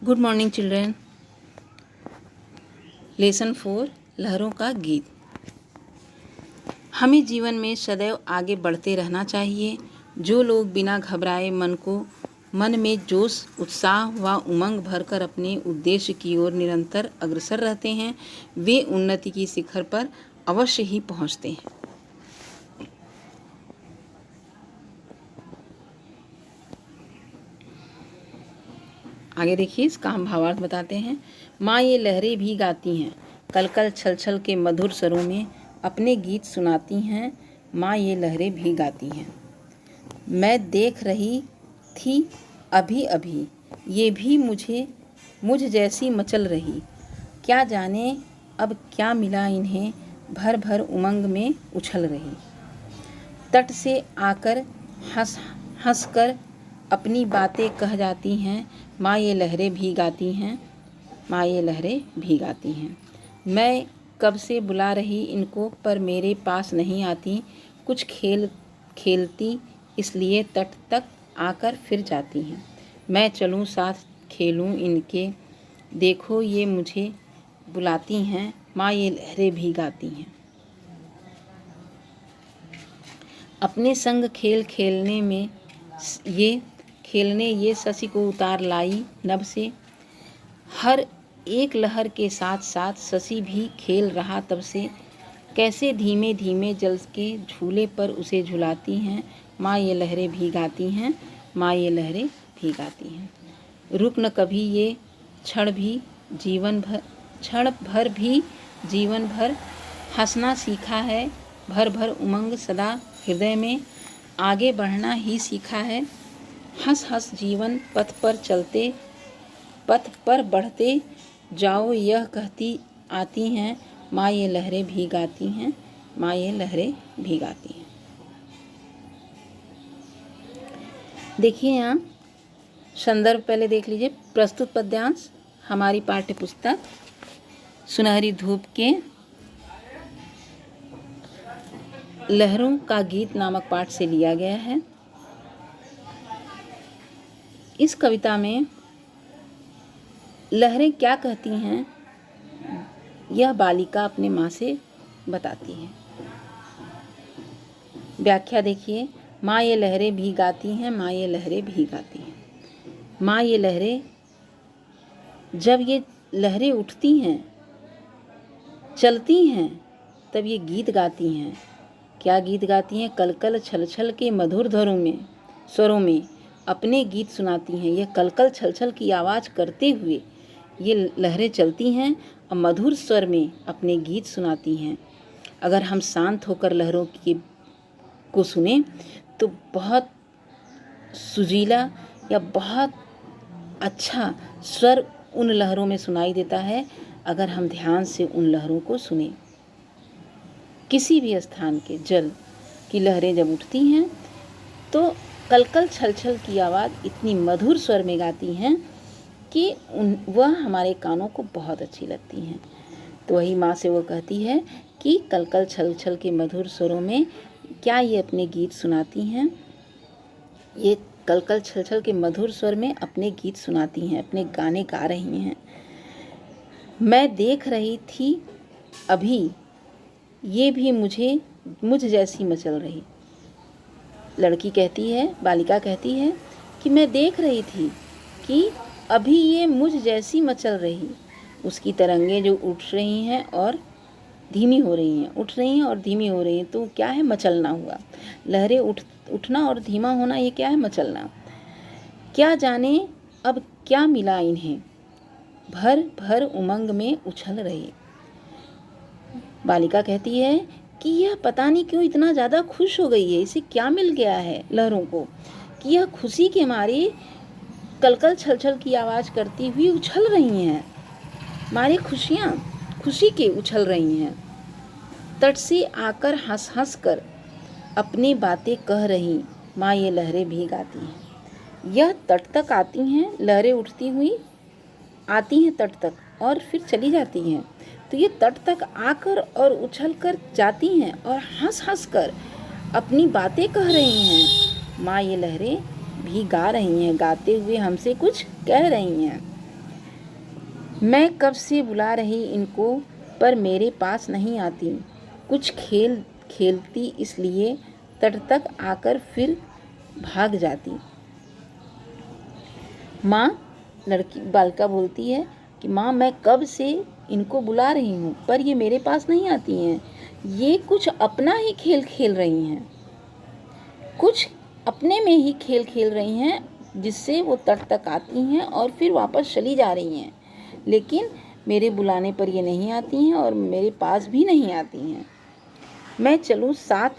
Good morning children. Lesson 4 लहरों का गीत। हमें जीवन में सदैव आगे बढ़ते रहना चाहिए। जो लोग बिना घबराए मन में जोश, उत्साह व उमंग भरकर अपने उद्देश्य की ओर निरंतर अग्रसर रहते हैं, वे उन्नति की शिखर पर अवश्य ही पहुंचते हैं। आगे देखिए, इसका हम भावार्थ बताते हैं। माँ ये लहरें भी गाती हैं, कल कल छल छल के मधुर स्वरों में अपने गीत सुनाती हैं। माँ ये लहरें भी गाती हैं। मैं देख रही थी अभी अभी, ये भी मुझ जैसी मचल रही। क्या जाने अब क्या मिला इन्हें, भर भर उमंग में उछल रही। तट से आकर हंस हंस कर अपनी बातें कह जाती हैं। माँ ये लहरें भी गाती हैं, माँ ये लहरें भी गाती हैं। मैं कब से बुला रही इनको, पर मेरे पास नहीं आती। कुछ खेलती इसलिए तट तक आकर फिर जाती हैं। मैं चलूं साथ खेलूं इनके, देखो ये मुझे बुलाती हैं। माँ ये लहरें भी गाती हैं। अपने संग खेलने ये शशि को उतार लाई नभ से। हर एक लहर के साथ साथ शशि भी खेल रहा तब से। कैसे धीमे धीमे जल के झूले पर उसे झुलाती हैं। माँ ये लहरें भी गाती हैं, माँ ये लहरें भी गाती हैं। रुक न कभी ये क्षण भर भी जीवन भर हंसना सीखा है। भर भर उमंग सदा हृदय में, आगे बढ़ना ही सीखा है। हंस हंस जीवन पथ पर बढ़ते जाओ, यह कहती आती हैं। माँ ये लहरें भी गाती हैं, माँ ये लहरें भी गाती हैं। देखिए यहाँ संदर्भ पहले देख लीजिए। प्रस्तुत पद्यांश हमारी पाठ्य पुस्तक सुनहरी धूप के लहरों का गीत नामक पाठ से लिया गया है। इस कविता में लहरें क्या कहती हैं, यह बालिका अपने माँ से बताती है। व्याख्या देखिए। माँ ये लहरें भी गाती हैं, माँ ये लहरें भी गाती हैं। माँ ये लहरें, जब ये लहरें उठती हैं, चलती हैं, तब ये गीत गाती हैं। क्या गीत गाती हैं? कल कल छल छल के मधुर स्वरों में अपने गीत सुनाती हैं। यह कल कल छल छल की आवाज़ करते हुए ये लहरें चलती हैं और मधुर स्वर में अपने गीत सुनाती हैं। अगर हम शांत होकर लहरों को सुने तो बहुत सुरीला या बहुत अच्छा स्वर उन लहरों में सुनाई देता है। अगर हम ध्यान से उन लहरों को सुने, किसी भी स्थान के जल की लहरें जब उठती हैं तो कलकल छल छल की आवाज़ इतनी मधुर स्वर में गाती हैं कि वह हमारे कानों को बहुत अच्छी लगती हैं। तो वही माँ से वो कहती है कि कलकल छल छल के मधुर स्वरों में क्या ये अपने गीत सुनाती हैं। ये कलकल छल छल के मधुर स्वर में अपने गीत सुनाती हैं, अपने गाने गा रही हैं। मैं देख रही थी अभी, ये भी मुझ जैसी मचल रही। लड़की कहती है, बालिका कहती है कि मैं देख रही थी कि अभी ये मुझ जैसी मचल रही। उसकी तरंगें जो उठ रही हैं और धीमी हो रही हैं, उठ रही हैं और धीमी हो रही हैं, तो क्या है? मचलना हुआ। लहरें उठना और धीमा होना, ये क्या है? मचलना। क्या जाने अब क्या मिला इन्हें, भर भर उमंग में उछल रही। बालिका कहती है कि यह पता नहीं क्यों इतना ज़्यादा खुश हो गई है, इसे क्या मिल गया है लहरों को कि यह खुशी के मारे कलकल छल छल की आवाज़ करती हुई उछल रही हैं। मारे खुशी के उछल रही हैं। तट से आकर हंस हंस कर अपनी बातें कह रही। माँ ये लहरें भी गाती हैं। यह तट तक आती हैं, लहरें उठती हुई आती हैं तट तक और फिर चली जाती हैं। तो ये तट तक आकर और उछल कर जाती हैं और हंस हंस कर अपनी बातें कह रही हैं। माँ ये लहरें भी गा रही हैं, गाते हुए हमसे कुछ कह रही हैं। मैं कब से बुला रही इनको, पर मेरे पास नहीं आती। कुछ खेल खेलती इसलिए तट तक आकर फिर भाग जाती। माँ, लड़की बालिका बोलती है कि माँ, मैं कब से इनको बुला रही हूँ, पर ये मेरे पास नहीं आती हैं। ये कुछ अपना ही खेल खेल रही हैं, कुछ अपने में ही खेल खेल रही हैं, जिससे वो तट तक आती हैं और फिर वापस चली जा रही हैं। लेकिन मेरे बुलाने पर ये नहीं आती हैं और मेरे पास भी नहीं आती हैं। मैं चलूँ साथ,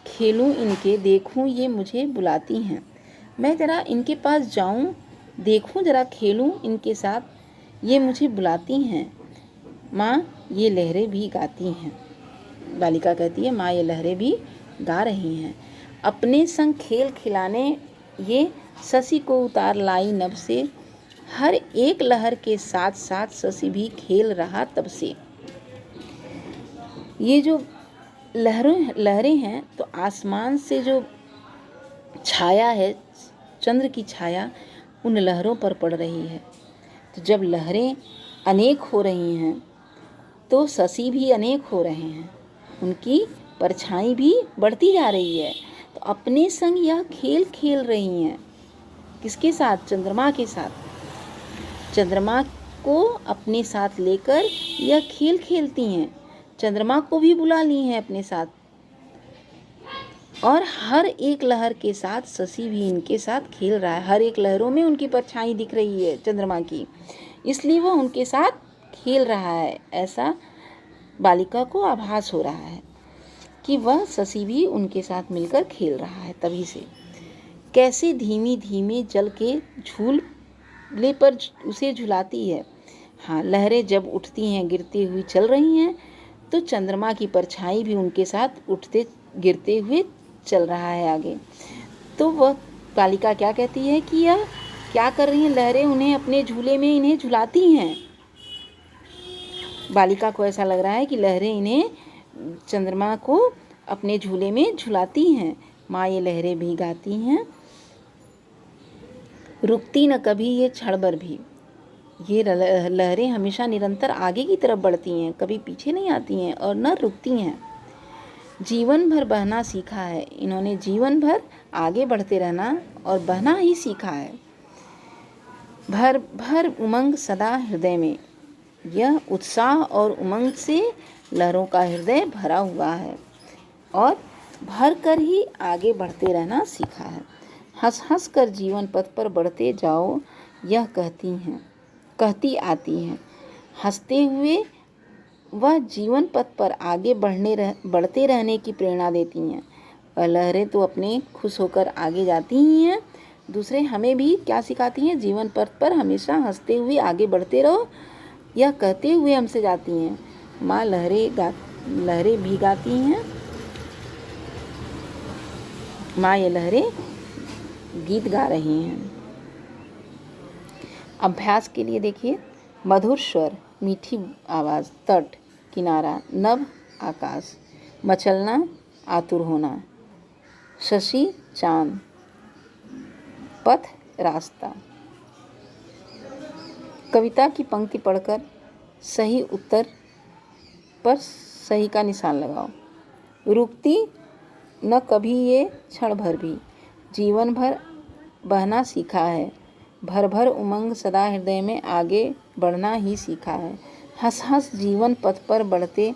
खेलूँ इनके, देखूँ ये मुझे बुलाती हैं। मैं ज़रा इनके पास जाऊँ, देखूँ ज़रा, खेलूँ इनके साथ, ये मुझे बुलाती हैं। माँ, ये लहरें भी गाती हैं। बालिका कहती है, माँ, ये लहरें भी गा रही हैं। अपने संग खेल खिलाने ये शशि को उतार लाई नभ से। हर एक लहर के साथ साथ शशि भी खेल रहा तब से। ये जो लहरें हैं, तो आसमान से जो छाया है, चंद्र की छाया उन लहरों पर पड़ रही है। तो जब लहरें अनेक हो रही हैं तो शशि भी अनेक हो रहे हैं, उनकी परछाई भी बढ़ती जा रही है। तो अपने संग यह खेल खेल रही हैं। किसके साथ? चंद्रमा के साथ। चंद्रमा को अपने साथ लेकर यह खेल खेलती हैं। चंद्रमा को भी बुला ली हैं अपने साथ, और हर एक लहर के साथ शशि भी इनके साथ खेल रहा है। हर एक लहरों में उनकी परछाई दिख रही है चंद्रमा की, इसलिए वह उनके साथ खेल रहा है। ऐसा बालिका को आभास हो रहा है कि वह शशि भी उनके साथ मिलकर खेल रहा है। तभी से कैसे धीमी धीमे जल के झूले पर उसे झुलाती है। हाँ, लहरें जब उठती हैं, गिरती हुई चल रही हैं, तो चंद्रमा की परछाई भी उनके साथ उठते गिरते हुए चल रहा है आगे। तो वह बालिका क्या कहती है कि यह क्या कर रही हैं लहरें, उन्हें अपने झूले में इन्हें झुलाती हैं। बालिका को ऐसा लग रहा है कि लहरें इन्हें, चंद्रमा को अपने झूले में झुलाती हैं। माँ, ये लहरें भी गाती हैं, रुकती न कभी ये क्षण भर भी। ये लहरें हमेशा निरंतर आगे की तरफ बढ़ती हैं, कभी पीछे नहीं आती हैं और न रुकती हैं। जीवन भर बहना सीखा है, इन्होंने जीवन भर आगे बढ़ते रहना और बहना ही सीखा है। भर भर उमंग सदा हृदय में, यह उत्साह और उमंग से लहरों का हृदय भरा हुआ है और भर कर ही आगे बढ़ते रहना सीखा है। हंस हंस कर जीवन पथ पर बढ़ते जाओ, यह कहती आती हैं। हंसते हुए वह जीवन पथ पर आगे बढ़ते रहने की प्रेरणा देती हैं। और लहरें तो अपने खुश होकर आगे जाती ही हैं, दूसरे हमें भी क्या सिखाती हैं? जीवन पथ पर हमेशा हंसते हुए आगे बढ़ते रहो, यह कहते हुए हमसे जाती हैं। माँ, लहरें भी गाती हैं। माँ, ये लहरें गीत गा रही हैं। अभ्यास के लिए देखिए, मधुर स्वर, मीठी आवाज़, तट, किनारा, नभ, आकाश, मचलना, आतुर होना, शशि, चांद, पथ, रास्ता। कविता की पंक्ति पढ़कर सही उत्तर पर सही का निशान लगाओ। रुकती न कभी ये क्षण भर भी, जीवन भर बहना सीखा है। भर भर उमंग सदा हृदय में, आगे बढ़ना ही सीखा है। हंस हंस जीवन पथ पर बढ़ते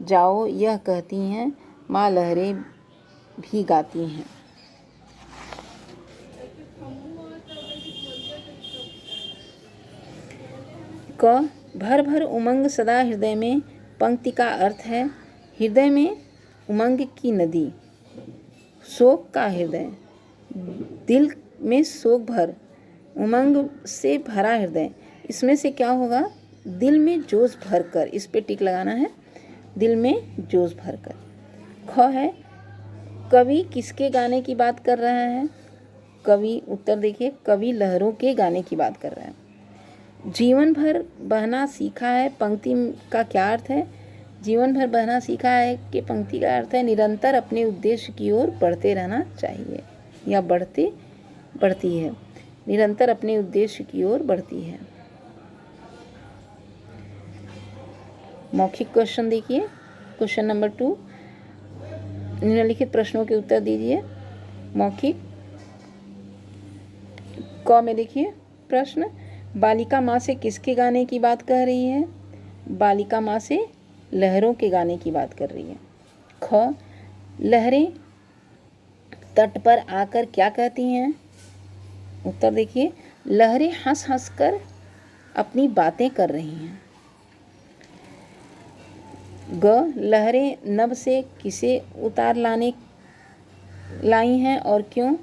जाओ, यह कहती हैं। माँ, लहरें भी गाती हैं। क, भर भर उमंग सदा हृदय में, पंक्ति का अर्थ है हृदय में उमंग की नदी, शोक का हृदय, दिल में शोक भर, उमंग से भरा हृदय। इसमें से क्या होगा? दिल में जोश भरकर, इस पे टिक लगाना है, दिल में जोश भरकर। ख है, कवि किसके गाने की बात कर रहा है? कवि, उत्तर देखिए, कवि लहरों के गाने की बात कर रहा है। जीवन भर बहना सीखा है, पंक्ति का क्या अर्थ है? जीवन भर बहना सीखा है कि पंक्ति का अर्थ है निरंतर अपने उद्देश्य की ओर बढ़ते रहना चाहिए, या बढ़ती है, निरंतर अपने उद्देश्य की ओर बढ़ती है। मौखिक क्वेश्चन देखिए, क्वेश्चन नंबर 2, निम्नलिखित प्रश्नों के उत्तर दीजिए। मौखिक क में देखिए प्रश्न, बालिका माँ से किसके गाने की बात कह रही है? बालिका माँ से लहरों के गाने की बात कर रही है। ख, लहरें तट पर आकर क्या कहती हैं? उत्तर देखिए, लहरें हंस हंस कर अपनी बातें कर रही हैं। ग, लहरें नभ से किसे उतार लाई हैं और क्यों?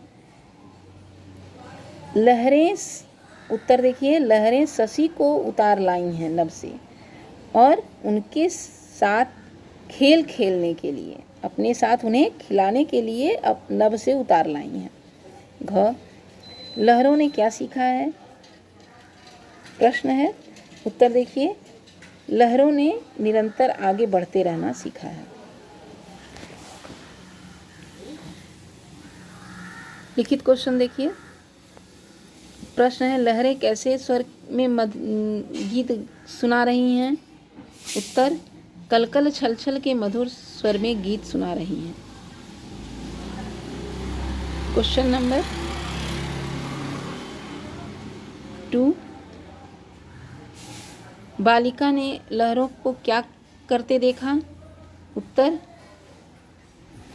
लहरें, उत्तर देखिए, लहरें शशि को उतार लाई हैं नभ से और उनके साथ खेल खेलने के लिए, अपने साथ उन्हें खिलाने के लिए नभ से उतार लाई हैं। घ, लहरों ने क्या सीखा है? प्रश्न है, उत्तर देखिए, लहरों ने निरंतर आगे बढ़ते रहना सीखा है। लिखित क्वेश्चन देखिए, प्रश्न है, लहरें कैसे स्वर में गीत सुना रही हैं? उत्तर, कलकल छल छल के मधुर स्वर में गीत सुना रही हैं। क्वेश्चन नंबर 2, बालिका ने लहरों को क्या करते देखा? उत्तर,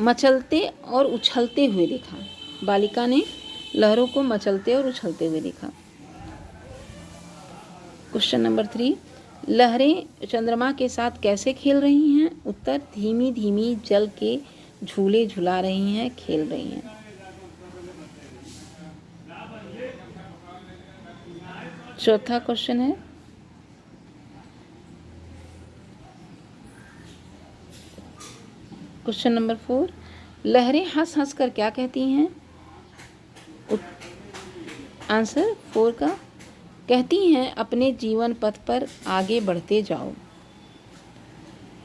मचलते और उछलते हुए देखा। बालिका ने लहरों को मचलते और उछलते हुए देखा। क्वेश्चन नंबर 3, लहरें चंद्रमा के साथ कैसे खेल रही हैं? उत्तर, धीमी धीमी जल के झूले झुला रही हैं, खेल रही हैं। चौथा क्वेश्चन है, क्वेश्चन नंबर 4, लहरें हंस हंस कर क्या कहती हैं? आंसर 4 का, कहती हैं अपने जीवन पथ पर आगे बढ़ते जाओ।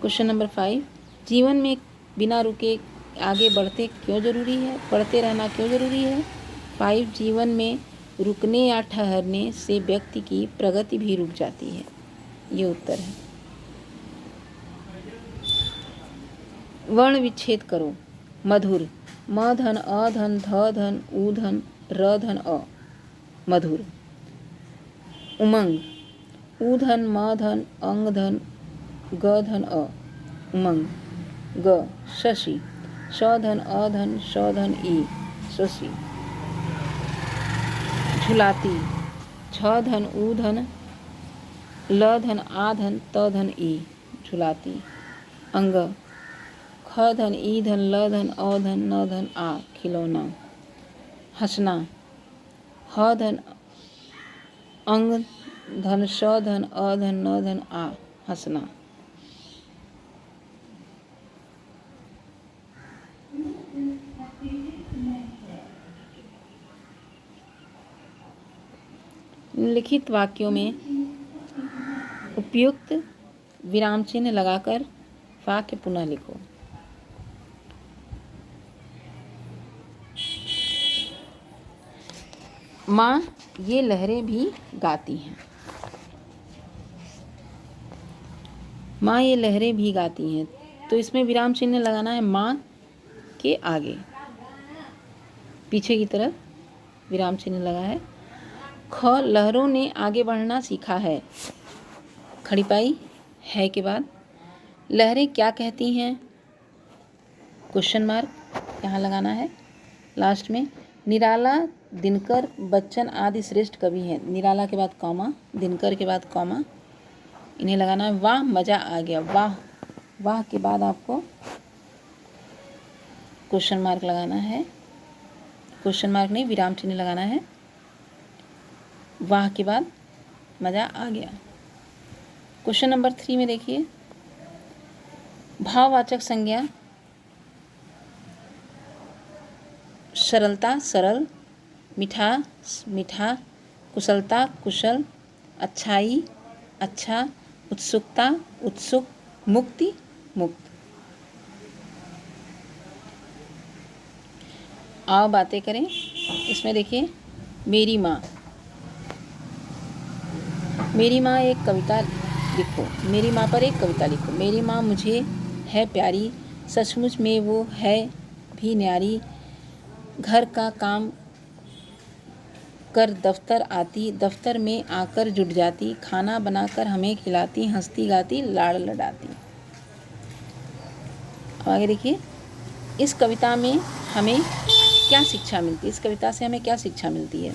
क्वेश्चन नंबर 5, जीवन में बिना रुके आगे बढ़ते रहना क्यों जरूरी है? 5, जीवन में रुकने या ठहरने से व्यक्ति की प्रगति भी रुक जाती है। ये उत्तर है। वर्ण विच्छेद करो। मधुर, म धन अ धन ध धन उ धन र धन अ, मधुर। उमंग, उ धन म धन अंग धन ग धन अ, उमंग। ग, शशि, श धन अ धन श धन ई, शशि। झुलाती, छ धन उ धन ल धन आ धन त धन ई, झुलाती। अंग, ख धन ई धन ल धन अ धन न धन आ, खिलौना। हंसना, ह धन अंग धन श धन अ धन न धन आ, हंसना। लिखित वाक्यों में उपयुक्त विराम चिन्ह लगाकर वाक्य पुनः लिखो। माँ ये लहरें भी गाती हैं। माँ ये लहरें भी गाती हैं, तो इसमें विराम चिन्ह लगाना है माँ के आगे, पीछे की तरफ विराम चिन्ह लगा है। ख, लहरों ने आगे बढ़ना सीखा है। खड़ी पाई है के बाद लहरें क्या कहती हैं? क्वेश्चन मार्क यहाँ लगाना है लास्ट में। निराला, दिनकर, बच्चन आदि श्रेष्ठ कवि हैं। निराला के बाद कॉमा, दिनकर के बाद कॉमा, इन्हें लगाना है। वाह मज़ा आ गया, वाह, वाह के बाद आपको क्वेश्चन मार्क लगाना है। क्वेश्चन मार्क नहीं, विराम चिन्ह लगाना है। वाह के बाद मज़ा आ गया। क्वेश्चन नंबर 3 में देखिए, भाववाचक संज्ञा सरलता, सरल, मिठास, मीठा, कुशलता, कुशल, अच्छाई, अच्छा, उत्सुकता, उत्सुक, मुक्ति, मुक्त। आओ बातें करें। इसमें देखिए, मेरी माँ। मेरी माँ एक कविता लिखो। मेरी माँ पर एक कविता लिखो। मेरी माँ मुझे है प्यारी, सचमुच में वो है भी न्यारी। घर का काम कर दफ्तर आती, दफ्तर में आकर जुट जाती। खाना बनाकर हमें खिलाती, हंसती गाती लाड़ लडाती। अब आगे देखिए, इस कविता में हमें क्या शिक्षा मिलती है? इस कविता से हमें क्या शिक्षा मिलती है?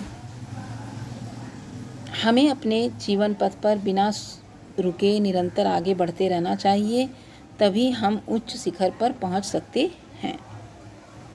हमें अपने जीवन पथ पर बिना रुके निरंतर आगे बढ़ते रहना चाहिए, तभी हम उच्च शिखर पर पहुंच सकते हैं।